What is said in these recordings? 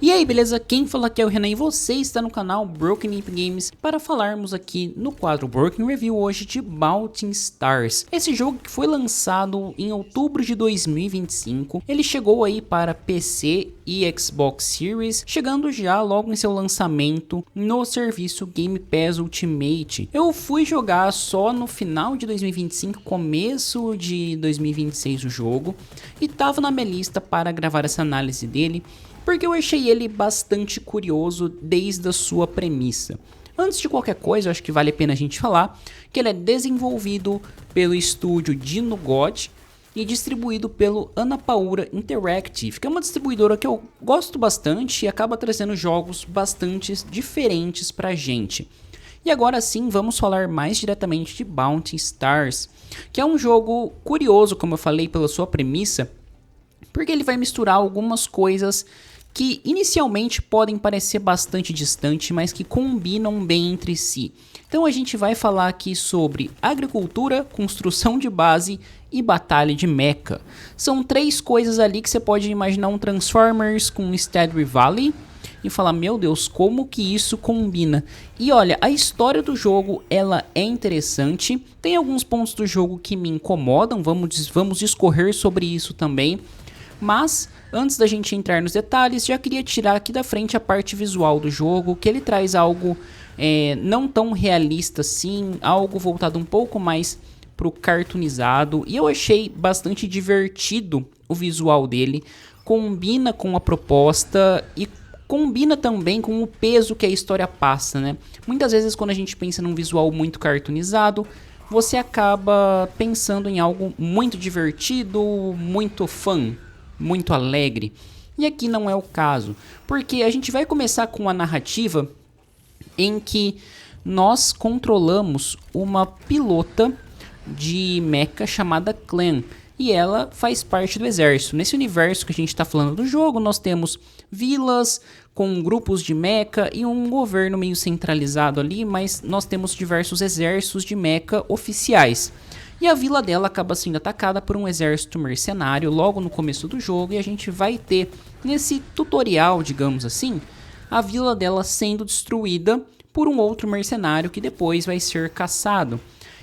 E aí, beleza? Quem fala aqui é o Renan e você está no canal Broken Imp Games para falarmos aqui no quadro Broken Review hoje de Bounty Stars. Esse jogo que foi lançado em outubro de 2025, ele chegou aí para PC e Xbox Series, chegando já logo em seu lançamento no serviço Game Pass Ultimate. Eu fui jogar só no final de 2025, começo de 2026 o jogo, e tava na minha lista para gravar essa análise dele, porque eu achei ele bastante curioso desde a sua premissa. Antes de qualquer coisa, eu acho que vale a pena a gente falar que ele é desenvolvido pelo estúdio Dino God e distribuído pelo Annapurna Interactive, que é uma distribuidora que eu gosto bastante e acaba trazendo jogos bastante diferentes pra gente. E agora sim, vamos falar mais diretamente de Bounty Stars, que é um jogo curioso, como eu falei, pela sua premissa, porque ele vai misturar algumas coisas que inicialmente podem parecer bastante distantes, mas que combinam bem entre si. Então a gente vai falar aqui sobre agricultura, construção de base e batalha de mecha. São três coisas ali que você pode imaginar um Transformers com Stardew Valley e falar, meu Deus, como que isso combina? E olha, a história do jogo, ela é interessante, tem alguns pontos do jogo que me incomodam, vamos discorrer sobre isso também. Mas, antes da gente entrar nos detalhes, já queria tirar aqui da frente a parte visual do jogo, que ele traz algo não tão realista assim, algo voltado um pouco mais pro cartoonizado, e eu achei bastante divertido o visual dele, combina com a proposta e combina também com o peso que a história passa, né? Muitas vezes quando a gente pensa num visual muito cartoonizado, você acaba pensando em algo muito divertido, muito fun, muito alegre, e aqui não é o caso, porque a gente vai começar com a narrativa em que nós controlamos uma pilota de mecha chamada Clan, e ela faz parte do exército. Nesse universo que a gente está falando do jogo, nós temos vilas com grupos de mecha e um governo meio centralizado ali, mas nós temos diversos exércitos de mecha oficiais. E a vila dela acaba sendo atacada por um exército mercenário logo no começo do jogo, e a gente vai ter, nesse tutorial, digamos assim, a vila dela sendo destruída por um outro mercenário que depois vai ser caçado.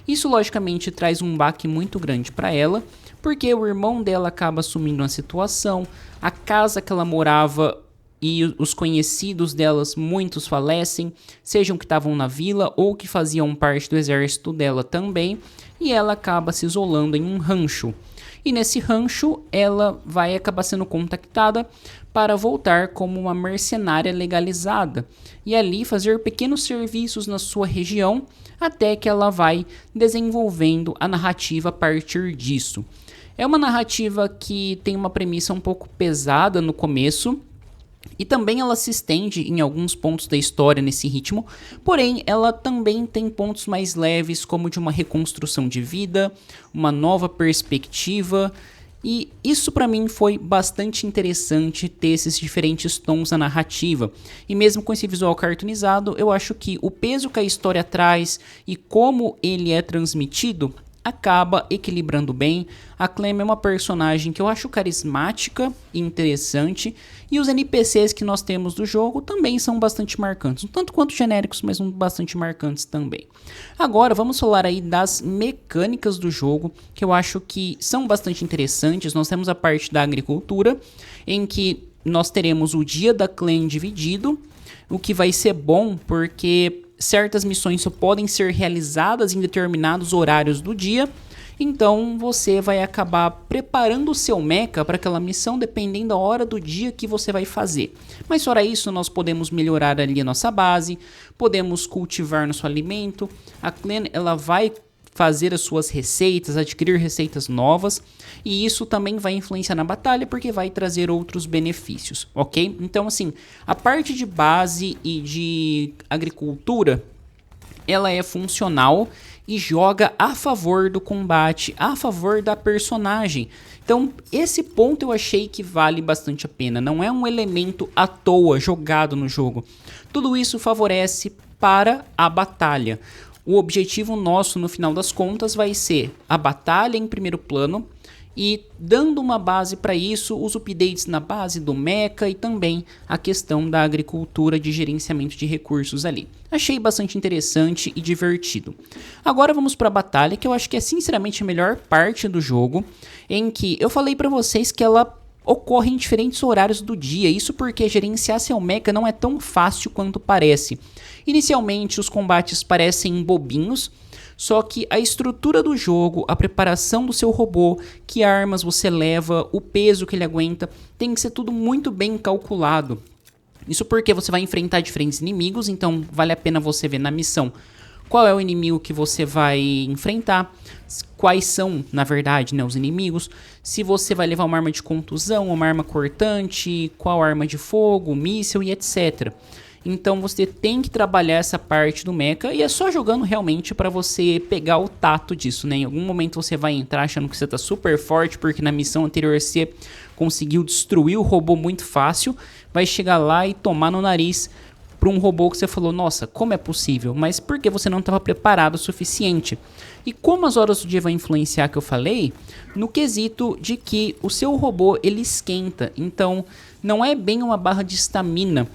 Isso logicamente traz um baque muito grande para ela, porque o irmão dela acaba assumindo a situação, a casa que ela morava e os conhecidos delas, muitos falecem, sejam que estavam na vila ou que faziam parte do exército dela também, e ela acaba se isolando em um rancho. E nesse rancho ela vai acabar sendo contactada para voltar como uma mercenária legalizada e ali fazer pequenos serviços na sua região, até que ela vai desenvolvendo a narrativa a partir disso. É uma narrativa que tem uma premissa um pouco pesada no começo, e também ela se estende em alguns pontos da história nesse ritmo, porém ela também tem pontos mais leves, como de uma reconstrução de vida, uma nova perspectiva, e isso para mim foi bastante interessante ter esses diferentes tons na narrativa. E mesmo com esse visual cartoonizado, eu acho que o peso que a história traz e como ele é transmitido acaba equilibrando bem. A Clem é uma personagem que eu acho carismática e interessante, e os NPCs que nós temos do jogo também são bastante marcantes, um tanto quanto genéricos, mas bastante marcantes também. Agora vamos falar aí das mecânicas do jogo, que eu acho que são bastante interessantes. Nós temos a parte da agricultura, em que nós teremos o dia da Clem dividido, o que vai ser bom porque certas missões só podem ser realizadas em determinados horários do dia, então você vai acabar preparando o seu mecha para aquela missão dependendo da hora do dia que você vai fazer. Mas fora isso, nós podemos melhorar ali a nossa base, podemos cultivar nosso alimento, a Clan ela vai fazer as suas receitas, adquirir receitas novas, e isso também vai influenciar na batalha porque vai trazer outros benefícios, ok? Então assim, a parte de base e de agricultura, ela é funcional e joga a favor do combate, a favor da personagem. Então esse ponto eu achei que vale bastante a pena, não é um elemento à toa jogado no jogo. Tudo isso favorece para a batalha. O objetivo nosso, no final das contas, vai ser a batalha em primeiro plano e dando uma base para isso, os updates na base do mecha e também a questão da agricultura de gerenciamento de recursos ali. Achei bastante interessante e divertido. Agora vamos para a batalha, que eu acho que é sinceramente a melhor parte do jogo, em que eu falei para vocês que ela ocorre em diferentes horários do dia, isso porque gerenciar seu mecha não é tão fácil quanto parece. Inicialmente os combates parecem bobinhos, só que a estrutura do jogo, a preparação do seu robô, que armas você leva, o peso que ele aguenta, tem que ser tudo muito bem calculado. Isso porque você vai enfrentar diferentes inimigos, então vale a pena você ver na missão qual é o inimigo que você vai enfrentar, quais são, na verdade, né, os inimigos, se você vai levar uma arma de contusão, uma arma cortante, qual arma de fogo, míssil e etc. Então você tem que trabalhar essa parte do mecha e é só jogando realmente para você pegar o tato disso, né? Em algum momento você vai entrar achando que você tá super forte porque na missão anterior você conseguiu destruir o robô muito fácil, vai chegar lá e tomar no nariz para um robô que você falou, nossa, como é possível? Mas porque você não estava preparado o suficiente. E como as horas do dia vai influenciar que eu falei, no quesito de que o seu robô ele esquenta, então não é bem uma barra de estamina,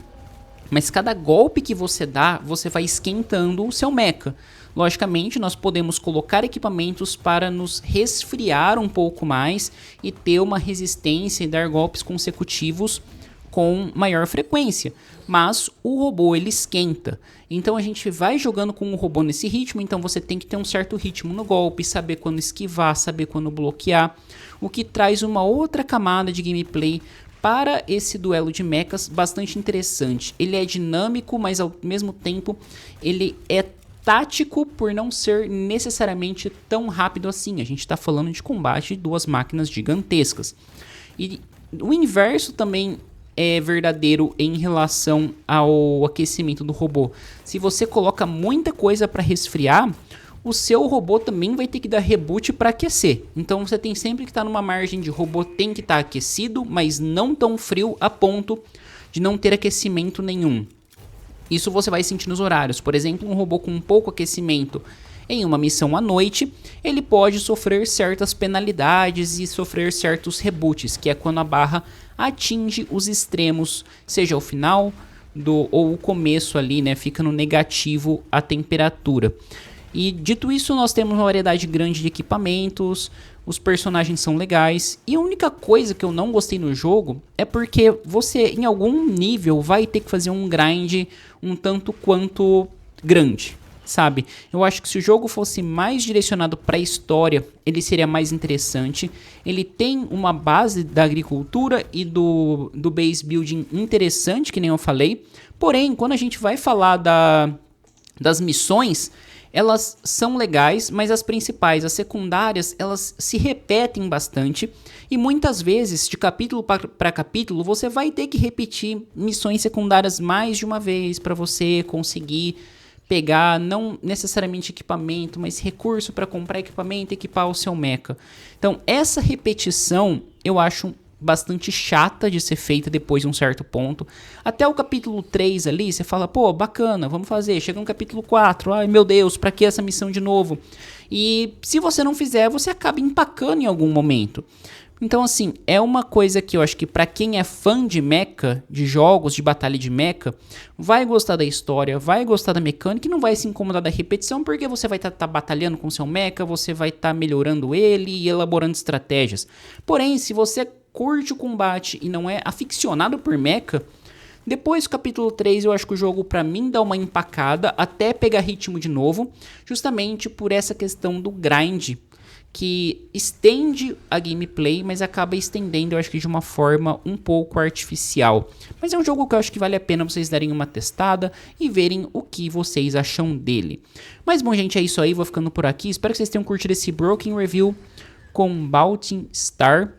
mas cada golpe que você dá, você vai esquentando o seu mecha. Logicamente, nós podemos colocar equipamentos para nos resfriar um pouco mais e ter uma resistência e dar golpes consecutivos com maior frequência, mas o robô ele esquenta, então a gente vai jogando com o robô nesse ritmo, então você tem que ter um certo ritmo no golpe, saber quando esquivar, saber quando bloquear, o que traz uma outra camada de gameplay para esse duelo de mechas bastante interessante. Ele é dinâmico, mas ao mesmo tempo ele é tático por não ser necessariamente tão rápido assim. A gente está falando de combate de duas máquinas gigantescas. E o inverso também é verdadeiro em relação ao aquecimento do robô. Se você coloca muita coisa para resfriar, o seu robô também vai ter que dar reboot para aquecer. Então você tem sempre que estar numa margem de robô tem que estar aquecido, mas não tão frio a ponto de não ter aquecimento nenhum. Isso você vai sentir nos horários. Por exemplo, um robô com pouco aquecimento em uma missão à noite, ele pode sofrer certas penalidades e sofrer certos reboots, que é quando a barra atinge os extremos, seja o final ou o começo ali, né, fica no negativo a temperatura. E dito isso, nós temos uma variedade grande de equipamentos, os personagens são legais, e a única coisa que eu não gostei no jogo é porque você em algum nível vai ter que fazer um grind um tanto quanto grande, sabe? Eu acho que se o jogo fosse mais direcionado para a história, ele seria mais interessante. Ele tem uma base da agricultura e do base building interessante, que nem eu falei. Porém, quando a gente vai falar das missões, elas são legais, mas as principais, as secundárias, elas se repetem bastante. E muitas vezes, de capítulo para capítulo, você vai ter que repetir missões secundárias mais de uma vez para você conseguir pegar não necessariamente equipamento, mas recurso para comprar equipamento e equipar o seu mecha. Então essa repetição eu acho bastante chata de ser feita depois de um certo ponto. Até o capítulo 3 ali, você fala, pô, bacana, vamos fazer. Chega no capítulo 4, ai meu Deus, pra que essa missão de novo? E se você não fizer, você acaba empacando em algum momento. Então assim, é uma coisa que eu acho que pra quem é fã de mecha, de jogos de batalha de mecha, vai gostar da história, vai gostar da mecânica e não vai se incomodar da repetição, porque você vai estar batalhando com seu mecha, você vai estar melhorando ele e elaborando estratégias. Porém, se você curte o combate e não é aficionado por mecha, depois do capítulo 3 eu acho que o jogo pra mim dá uma empacada até pegar ritmo de novo, justamente por essa questão do grind, que estende a gameplay, mas acaba estendendo, eu acho que de uma forma um pouco artificial. Mas é um jogo que eu acho que vale a pena vocês darem uma testada e verem o que vocês acham dele. Mas bom, gente, é isso aí, vou ficando por aqui. Espero que vocês tenham curtido esse Broken Review com Baltin Star.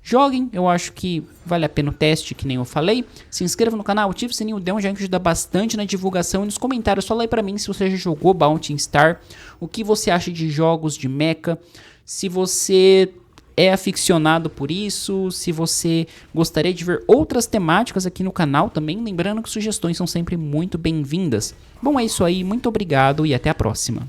Joguem, eu acho que vale a pena o teste, que nem eu falei. Se inscreva no canal, ative o sininho, dê um joinha que ajuda bastante na divulgação. E nos comentários, fala aí pra mim se você já jogou Baltin Star, o que você acha de jogos de mecha, se você é aficionado por isso, se você gostaria de ver outras temáticas aqui no canal também. Lembrando que sugestões são sempre muito bem-vindas. Bom, é isso aí, muito obrigado e até a próxima.